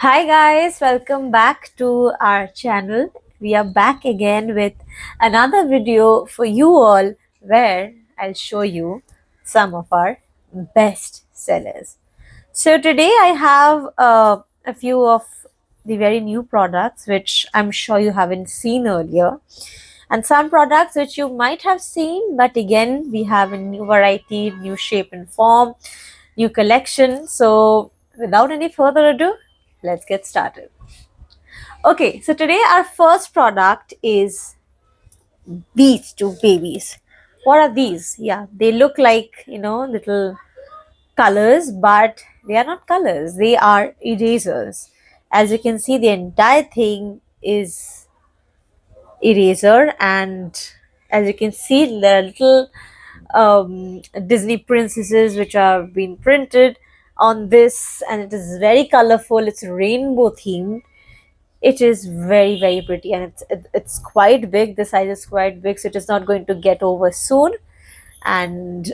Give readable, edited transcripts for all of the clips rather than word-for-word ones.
Hi guys, welcome back to our channel. We are back again with another video for you all where I'll show you some of our best sellers. So today I have a few of the very new products which I'm sure you haven't seen earlier, and some products which you might have seen, but again we have a new variety, new shape and form, new collection. So without any further ado, let's get started. Okay, so today our first product is these two babies. What are these? Yeah, they look like, little colors, but they are not colors. They are erasers. As you can see, the entire thing is eraser, and as you can see, there are little Disney princesses which are being printed on this, and it is very colorful. It's rainbow themed. It is very pretty, and it's quite big. The size is quite big, so it is not going to get over soon. And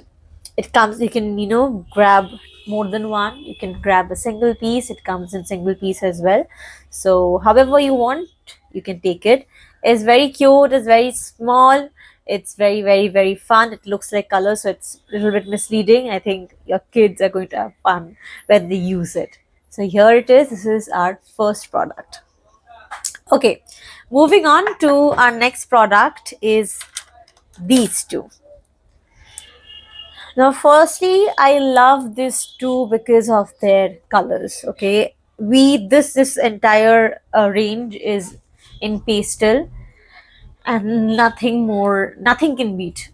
it comes, you can grab more than one. You can grab a single piece. It comes in single piece as well, so however you want, you can take it. It's very cute, it's very small, it's very fun. It looks like color, so it's a little bit misleading. I think your kids are going to have fun when they use it. So here it is. This is our first product. Okay, moving on to our next product is these two. Now, firstly, I love these two because of their colors. Okay, this entire range is in pastel, and nothing can beat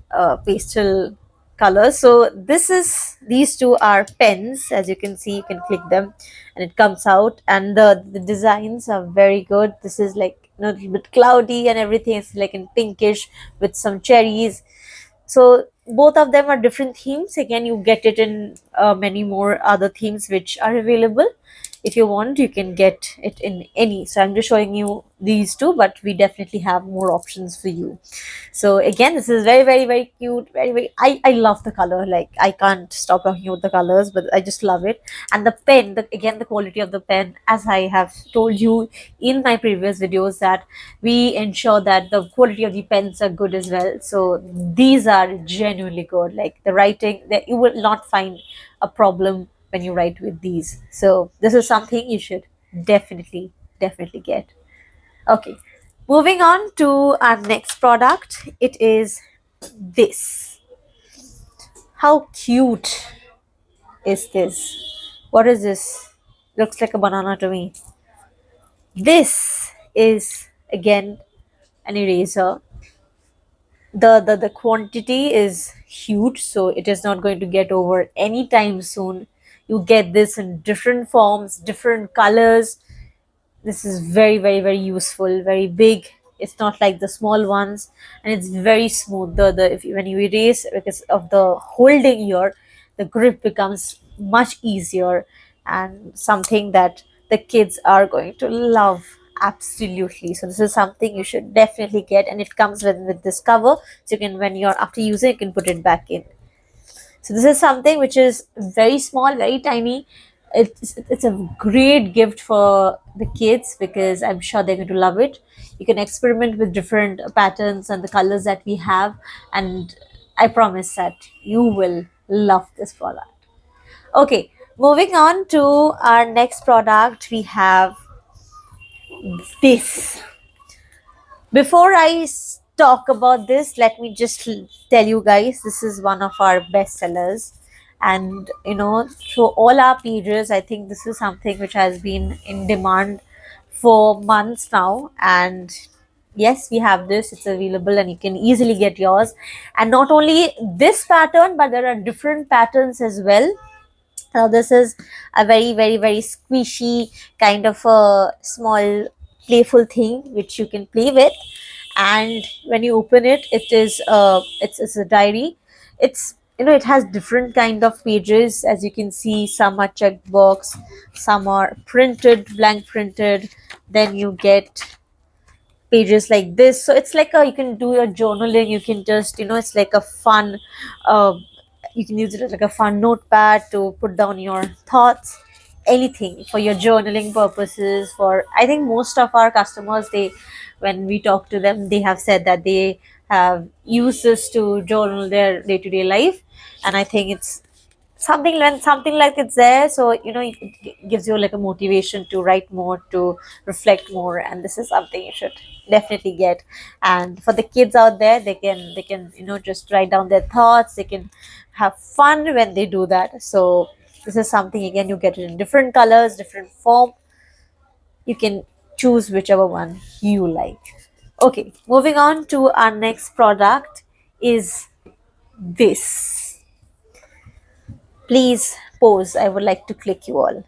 pastel colors. So these two are pens. As you can see, you can click them and it comes out, and the designs are very good. This is like a little bit cloudy and everything. It's like in pinkish with some cherries. So both of them are different themes. Again, you get it in many more other themes which are available. If you want, you can get it in any. So I'm just showing you these two, but we definitely have more options for you. So again, this is very cute. I love the color. Like, I can't stop talking about the colors, but I just love it. And the pen, again, the quality of the pen, as I have told you in my previous videos, that we ensure that the quality of the pens are good as well. So these are genuinely good. Like, the writing, that you will not find a problem when you write with these. So this is something you should definitely get. Okay, moving on to our next product. It is this. How cute is this? What is this? Looks like a banana to me. This is again an eraser. The quantity is huge, so it is not going to get over anytime soon. You get this in different forms, different colors. This is very useful, very big. It's not like the small ones, and it's very smooth. When you erase, because of the holding here, the grip becomes much easier, and something that the kids are going to love absolutely. So this is something you should definitely get, and it comes with this cover, so you can, when you're after using, you can put it back in. So this is something which is very small, very tiny. It's a great gift for the kids because I'm sure they're going to love it. You can experiment with different patterns and the colors that we have, and I promise that you will love this product. Okay, moving on to our next product, we have this. Before talk about this, let me just tell you guys, this is one of our best sellers. And through all our pages, I think this is something which has been in demand for months now. And yes, we have this, it's available, and you can easily get yours. And not only this pattern, but there are different patterns as well. Now, this is a very squishy kind of a small playful thing which you can play with. And when you open it, it's a diary. It's, it has different kind of pages. As you can see, some are checkbox, some are printed, blank printed. Then you get pages like this. So it's like a, you can do your journaling. You can just, it's like a fun, uh, you can use it as like a fun notepad to put down your thoughts. anything for your journaling purposes. For, I think most of our customers, they, when we talk to them, they have said that they have used this to journal their day-to-day life. And I think it's something like it's there, so it gives you like a motivation to write more, to reflect more, and this is something you should definitely get. And for the kids out there, they can just write down their thoughts, they can have fun when they do that. So this is something, again, you get it in different colors, different form. You can choose whichever one you like. Okay, moving on to our next product is this. Please pause. I would like to click you all.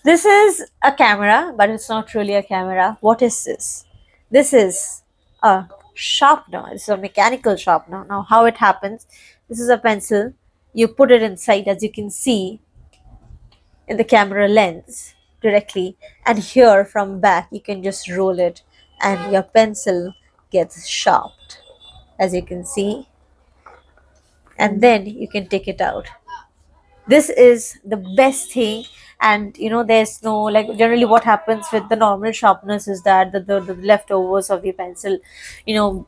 This is a camera, but it's not really a camera. What is this? This is a sharpener. It's a mechanical sharpener. Now, how it happens? This is a pencil. You put it inside, as you can see, in the camera lens directly, and here from back, you can just roll it, and your pencil gets sharpened, as you can see, and then you can take it out. This is the best thing. And there's no, like, generally what happens with the normal sharpeners is that the leftovers of the pencil, you know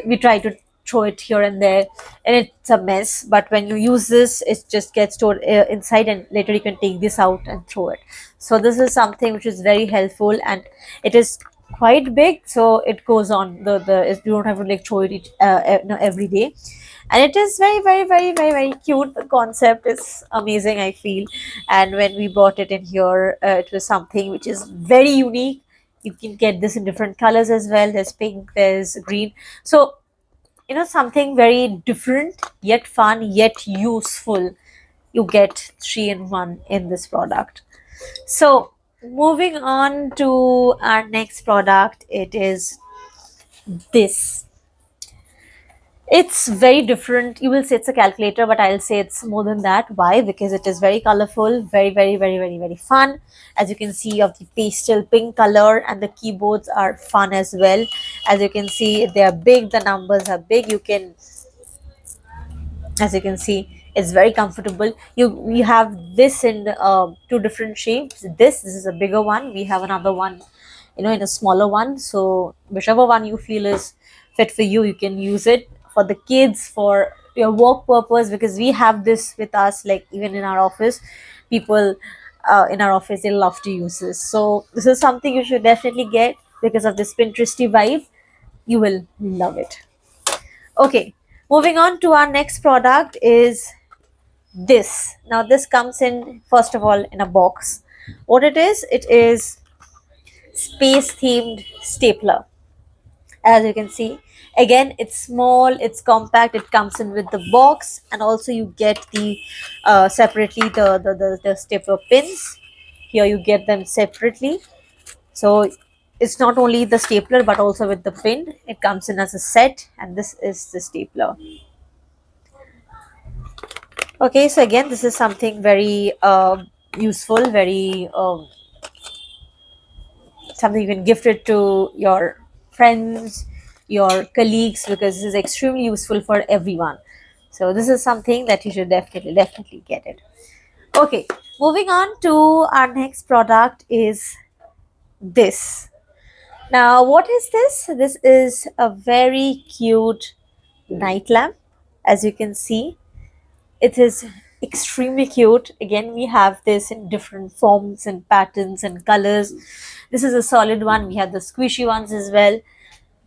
we try to throw it here and there, and it's a mess. But when you use this, it just gets stored inside, and later you can take this out and throw it. So this is something which is very helpful, and it is quite big, so it goes on you don't have to like throw it every day. And it is very, very, very, very, very cute. The concept is amazing, I feel. And when we brought it in here, it was something which is very unique. You can get this in different colors as well. There's pink, there's green. So something very different, yet fun, yet useful. You get 3 in 1 in this product. So moving on to our next product, it is this. It's very different. You will say it's a calculator, but I'll say it's more than that. Why? Because it is very colorful, very, very, very, very, very fun. As you can see, of the pastel pink color, and the keyboards are fun as well. As you can see, they are big. The numbers are big. As you can see, it's very comfortable. We have this in two different shapes. This is a bigger one. We have another one, in a smaller one. So whichever one you feel is fit for you, you can use it. For the kids, for your work purpose, because we have this with us, like even in our office, people in our office, they love to use this. So this is something you should definitely get because of this Pinteresty vibe. You will love it. Okay, moving on to our next product is this. Now this comes in, first of all, in a box. What it is space themed stapler. As you can see, again, it's small, it's compact, it comes in with the box, and also you get the separately the stapler pins. Here you get them separately. So it's not only the stapler but also with the pin. It comes in as a set, and this is the stapler. Okay, so again, this is something very useful, very something you can gift it to your friends, your colleagues, because this is extremely useful for everyone. So this is something that you should definitely get it. Okay, moving on to our next product is this. Now, what is this? This is a very cute night lamp. As you can see, it is extremely cute. Again, we have this in different forms and patterns and colors. This is a solid one. We have the squishy ones as well.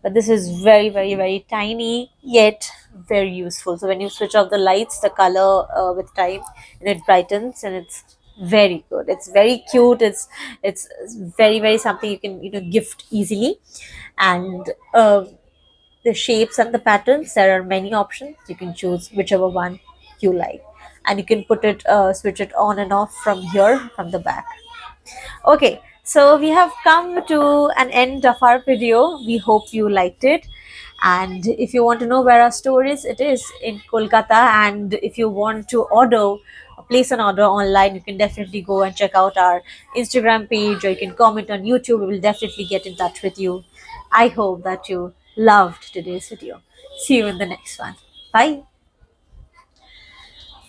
But this is very, very, very tiny, yet very useful. So when you switch off the lights, the color with time, and it brightens, and it's very good. It's very cute. It's very, very something you can gift easily. And the shapes and the patterns, there are many options. You can choose whichever one you like, and you can put it switch it on and off from here, from the back. Okay, so we have come to an end of our video. We hope you liked it. And if you want to know where our store is, it is in Kolkata. And if you want to place an order online, you can definitely go and check out our Instagram page, or you can comment on YouTube. We will definitely get in touch with you. I hope that you loved today's video. See you in the next one. Bye.